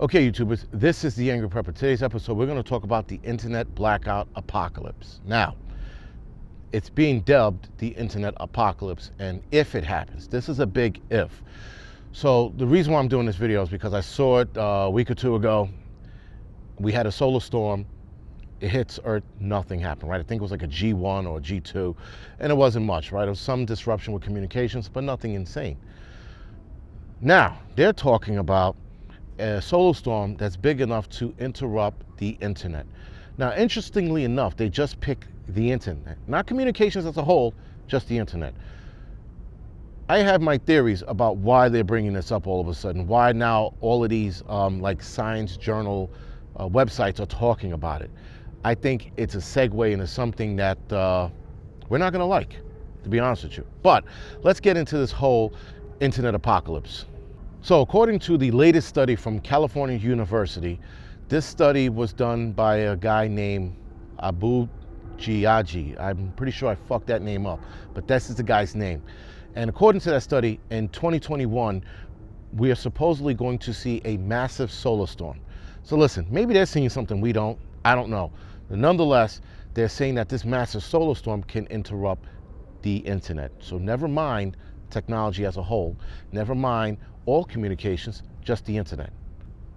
Okay, YouTubers, this is the Angry Prepper. Today's episode, we're going to talk about the internet blackout apocalypse. Now, it's being dubbed the internet apocalypse, and if it happens, this is a big if. So the reason why I'm doing this video is because I saw it a week or two ago. We had a solar storm. It hits Earth, nothing happened, right? I think it was like a G1 or a G2, and it wasn't much, right? There was some disruption with communications, but nothing insane. Now, they're talking about a solar storm that's big enough to interrupt the internet. Now, interestingly enough, they just picked the internet, not communications as a whole, just the internet. I have my theories about why they're bringing this up all of a sudden, why now all of these like science journal websites are talking about it. I think it's a segue into something that we're not gonna like, to be honest with you. But let's get into this whole internet apocalypse. So according to the latest study from California University, this study was done by a guy named Abu Giaji. I'm pretty sure I fucked that name up, but this is the guy's name. And according to that study, in 2021, we are supposedly going to see a massive solar storm. So listen, maybe they're seeing something we don't, I don't know. But nonetheless, they're saying that this massive solar storm can interrupt the internet. So never mind technology as a whole, never mind all communications, just the internet.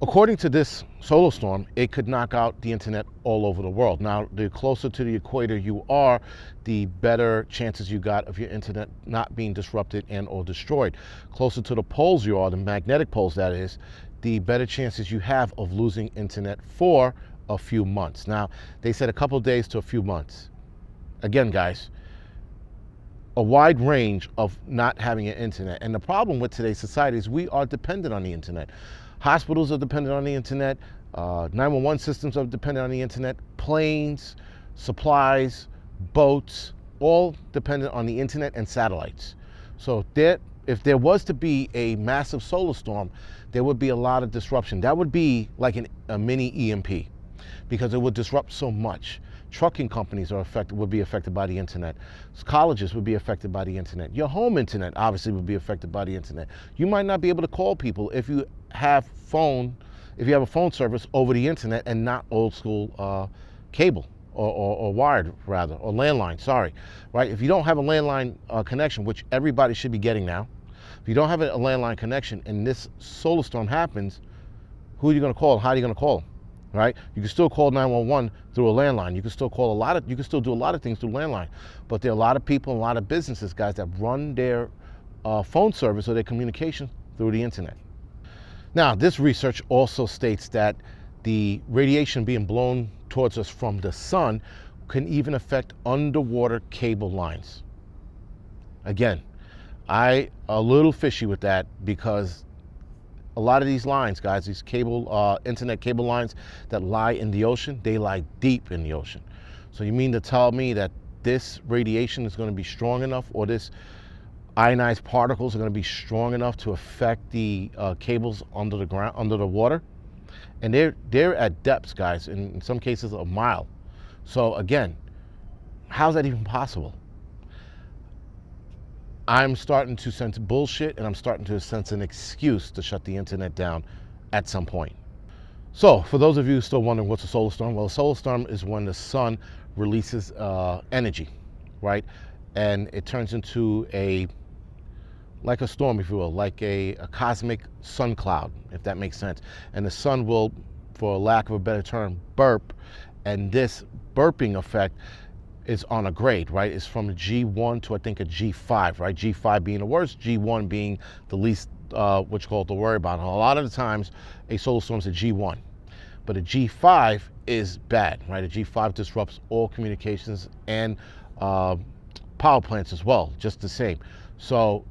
According to this solar storm, it could knock out the internet all over the world. Now, the closer to the equator you are, the better chances you got of your internet not being disrupted and or destroyed. Closer to the poles you are, the magnetic poles that is, the better chances you have of losing internet for a few months. Now, they said a couple of days to a few months. Again, guys, a wide range of not having an internet. And the problem with today's society is we are dependent on the internet. Hospitals are dependent on the internet. 911 systems are dependent on the internet. Planes, supplies, boats, all dependent on the internet and satellites. So if there was to be a massive solar storm, there would be a lot of disruption. That would be like a mini EMP because it would disrupt so much. Trucking companies would be affected by the internet. Colleges would be affected by the internet. Your home internet obviously would be affected by the internet. You might not be able to call people if you have a phone service over the internet and not old school cable or wired rather, or landline, sorry, right? If you don't have a landline connection, which everybody should be getting now, if you don't have a landline connection and this solar storm happens, who are you gonna call? How are you gonna call them? Right? You can still call 911 through a landline. You can still you can still do a lot of things through landline. But there are a lot of people and a lot of businesses, guys, that run their phone service or their communication through the internet. Now, this research also states that the radiation being blown towards us from the sun can even affect underwater cable lines. Again, I'm a little fishy with that because a lot of these lines, guys, these internet cable lines that lie in the ocean, they lie deep in the ocean. So you mean to tell me that this radiation is going to be strong enough, or this ionized particles are going to be strong enough to affect the cables under the ground, under the water? And they're at depths, guys, in some cases a mile. So again, how's that even possible? I'm starting to sense bullshit, and I'm starting to sense an excuse to shut the internet down at some point. So for those of you still wondering what's a solar storm, well, a solar storm is when the sun releases energy, right? And it turns into like a storm, if you will, like a cosmic sun cloud, if that makes sense. And the sun will, for lack of a better term, burp, and this burping effect is on a grade, right? It's from a G1 to I think a G5, right? G5 being the worst, G1 being the least, what you call it, to worry about. And a lot of the times, a solar storm is a G1, but a G5 is bad, right? A G5 disrupts all communications and power plants as well, just the same. So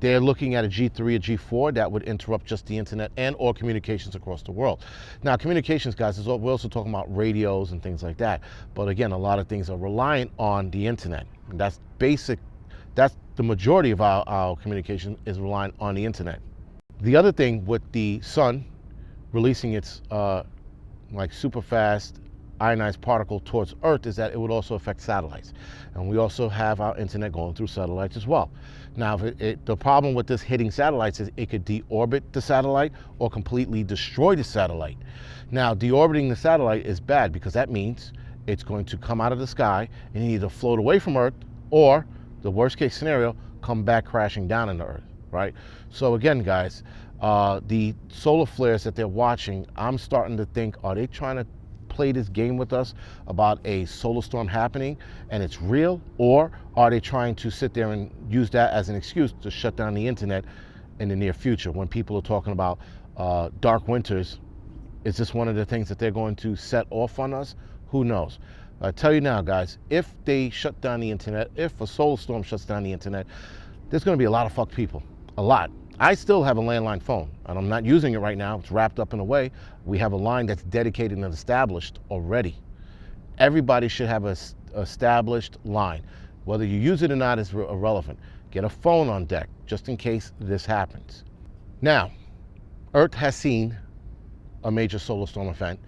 they're looking at a G3 or G4 that would interrupt just the internet and or communications across the world. Now, communications, guys, we're also talking about radios and things like that. But again, a lot of things are reliant on the internet. And that's basic. That's the majority of our communication is reliant on the internet. The other thing with the sun releasing its like super fast ionized particle towards Earth is that it would also affect satellites. And we also have our internet going through satellites as well. Now, the problem with this hitting satellites is it could deorbit the satellite or completely destroy the satellite. Now, deorbiting the satellite is bad because that means it's going to come out of the sky and either float away from Earth or, the worst case scenario, come back crashing down into Earth, right? So again, guys, the solar flares that they're watching, I'm starting to think, are they trying to play this game with us about a solar storm happening and it's real, or are they trying to sit there and use that as an excuse to shut down the internet in the near future when people are talking about dark winters? Is this one of the things that they're going to set off on us? Who knows? I tell you now, guys, if they shut down the internet, if a solar storm shuts down the internet, there's going to be a lot of fucked people. A lot. I still have a landline phone, and I'm not using it right now. It's wrapped up in a way. We have a line that's dedicated and established already. Everybody should have an established line. Whether you use it or not is irrelevant. Get a phone on deck, just in case this happens. Now, Earth has seen a major solar storm event,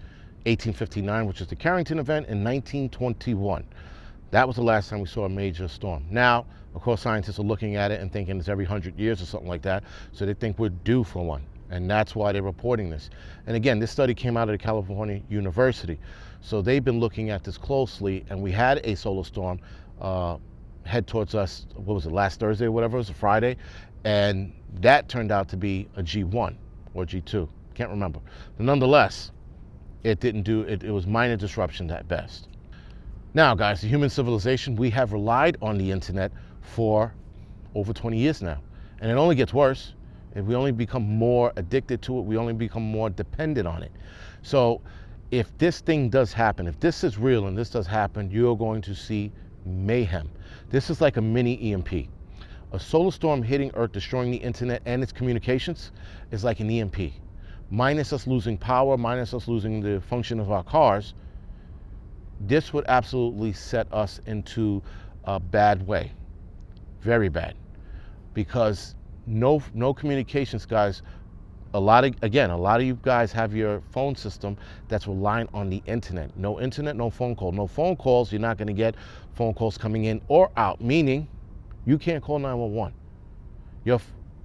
1859, which is the Carrington event, in 1921. That was the last time we saw a major storm. Now, of course, scientists are looking at it and thinking it's every 100 years or something like that, so they think we're due for one, and that's why they're reporting this. And again, this study came out of the California University, so they've been looking at this closely, and we had a solar storm head towards us, what was it, last Thursday or whatever, it was a Friday, and that turned out to be a G1 or G2, can't remember. But nonetheless, it didn't do, it was minor disruption at best. Now, guys, the human civilization, we have relied on the internet for over 20 years now. And it only gets worse. If we only become more addicted to it, we only become more dependent on it. So if this thing does happen, if this is real and this does happen, you're going to see mayhem. This is like a mini EMP. A solar storm hitting Earth, destroying the internet and its communications is like an EMP. Minus us losing power, minus us losing the function of our cars, this would absolutely set us into a bad way, very bad, because no communications, guys. A lot of you guys have your phone system that's relying on the internet. No internet, no phone call. No phone calls, you're not going to get phone calls coming in or out, meaning you can't call 911. Your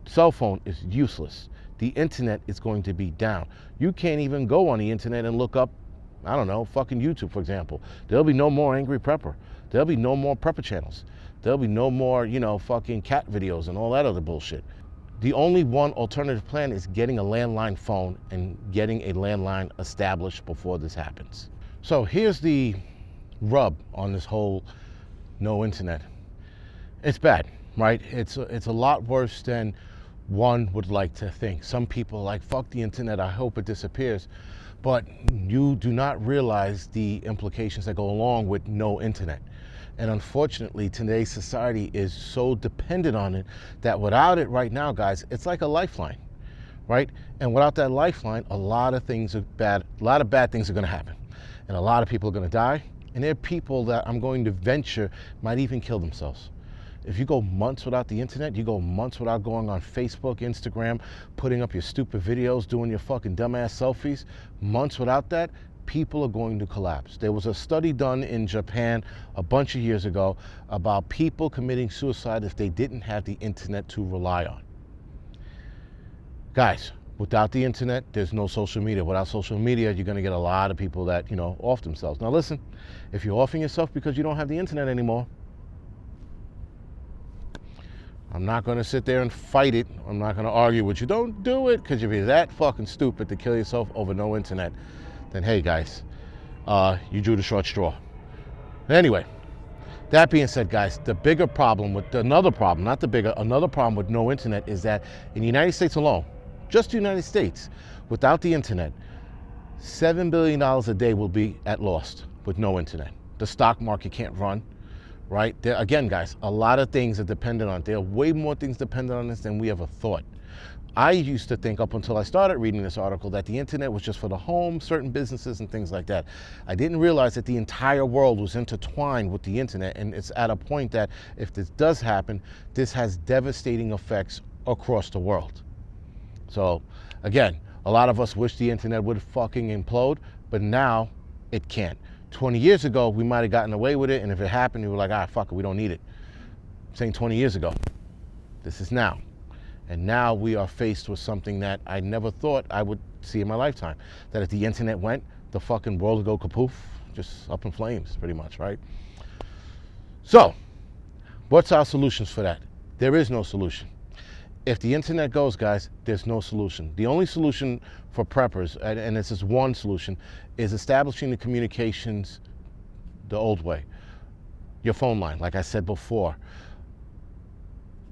cell phone is useless. The internet is going to be down. You can't even go on the internet and look up, I don't know, fucking YouTube, for example. There'll be no more Angry Prepper. There'll be no more Prepper channels. There'll be no more, fucking cat videos and all that other bullshit. The only one alternative plan is getting a landline phone and getting a landline established before this happens. So here's the rub on this whole no internet. It's bad, right? It's a lot worse than one would like to think. Some people are like, fuck the internet, I hope it disappears. But you do not realize the implications that go along with no internet. And unfortunately, today's society is so dependent on it that without it right now, guys, it's like a lifeline, right? And without that lifeline, a lot of things are bad. A lot of bad things are going to happen. And a lot of people are going to die. And there are people that I'm going to venture might even kill themselves. If you go months without the internet, you go months without going on Facebook, Instagram, putting up your stupid videos, doing your fucking dumbass selfies, months without that, people are going to collapse. There was a study done in Japan a bunch of years ago about people committing suicide if they didn't have the internet to rely on. Guys, without the internet, there's no social media. Without social media, you're going to get a lot of people that, off themselves. Now listen, if you're offing yourself because you don't have the internet anymore, I'm not going to sit there and fight it. I'm not going to argue with you. Don't do it, because if you're that fucking stupid to kill yourself over no internet, then hey, guys, you drew the short straw. Anyway, that being said, guys, the bigger problem with another problem with no internet is that in the United States alone, just the United States, without the internet, $7 billion a day will be at lost with no internet. The stock market can't run. Right? Again, guys, a lot of things are dependent on it. There are way more things dependent on this than we ever thought. I used to think up until I started reading this article that the internet was just for the home, certain businesses and things like that. I didn't realize that the entire world was intertwined with the internet, and it's at a point that if this does happen, this has devastating effects across the world. So again, a lot of us wish the internet would fucking implode, but now it can't. 20 years ago, we might have gotten away with it, and if it happened, we were like, fuck it, we don't need it. I'm saying 20 years ago. This is now. And now we are faced with something that I never thought I would see in my lifetime. That if the internet went, the fucking world would go kapoof, just up in flames, pretty much, right? So, what's our solutions for that? There is no solution. If the internet goes, guys, there's no solution. The only solution for preppers, and this is one solution, is establishing the communications the old way. Your phone line, like I said before.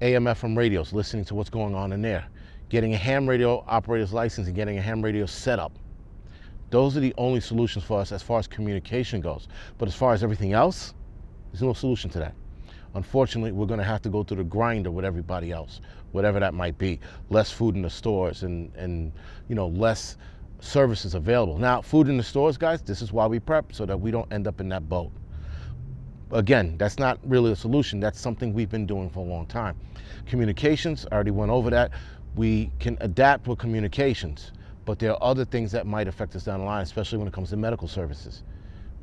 AM/FM radios, listening to what's going on in there. Getting a ham radio operator's license and getting a ham radio set up. Those are the only solutions for us as far as communication goes. But as far as everything else, there's no solution to that. Unfortunately, we're going to have to go through the grinder with everybody else, whatever that might be. Less food in the stores and less services available. Now, food in the stores, guys, this is why we prep, so that we don't end up in that boat. Again, that's not really a solution. That's something we've been doing for a long time. Communications, I already went over that. We can adapt with communications, but there are other things that might affect us down the line, especially when it comes to medical services,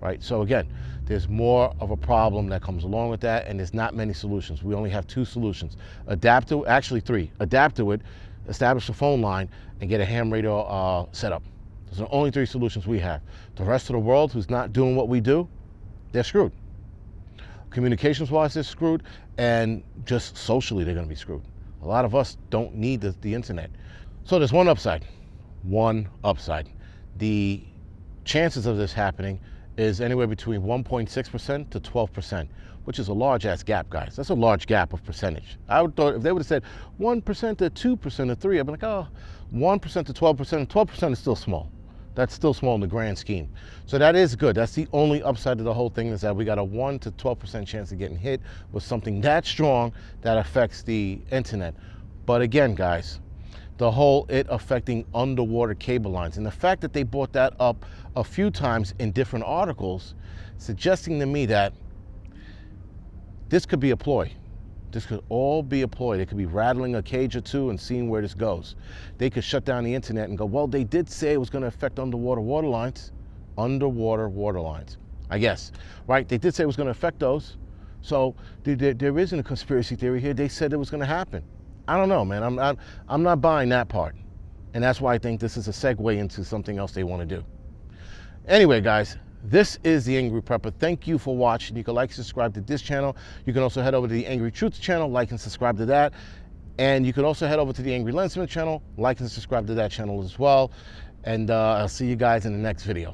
right? So again, there's more of a problem that comes along with that, and there's not many solutions. We only have 2 solutions. Adapt to, actually 3. Adapt to it, establish a phone line, and get a ham radio set up. Those are the only 3 solutions we have. The rest of the world who's not doing what we do, they're screwed. Communications-wise, they're screwed, and just socially, they're going to be screwed. A lot of us don't need the internet. So there's one upside. One upside. The chances of this happening is anywhere between 1.6% to 12%, which is a large-ass gap, guys. That's a large gap of percentage. I would thought if they would have said 1% to 2% to 3%, I'd be like, 1% to 12%, 12% is still small. That's still small in the grand scheme. So that is good. That's the only upside to the whole thing, is that we got a 1 to 12% chance of getting hit with something that strong that affects the internet. But again, guys, the whole it affecting underwater cable lines, and the fact that they brought that up a few times in different articles, suggesting to me that this could be a ploy. This could all be a ploy. They could be rattling a cage or two and seeing where this goes. They could shut down the internet and go, well, they did say it was going to affect underwater water lines. Underwater water lines, I guess, right? They did say it was going to affect those. So there isn't a conspiracy theory here. They said it was going to happen. I don't know, man. I'm not buying that part. And that's why I think this is a segue into something else they want to do. Anyway, guys, this is The Angry Prepper. Thank you for watching. You can like and subscribe to this channel. You can also head over to the Angry Truth channel, like and subscribe to that. And you can also head over to the Angry Lensman channel, like and subscribe to that channel as well. And I'll see you guys in the next video.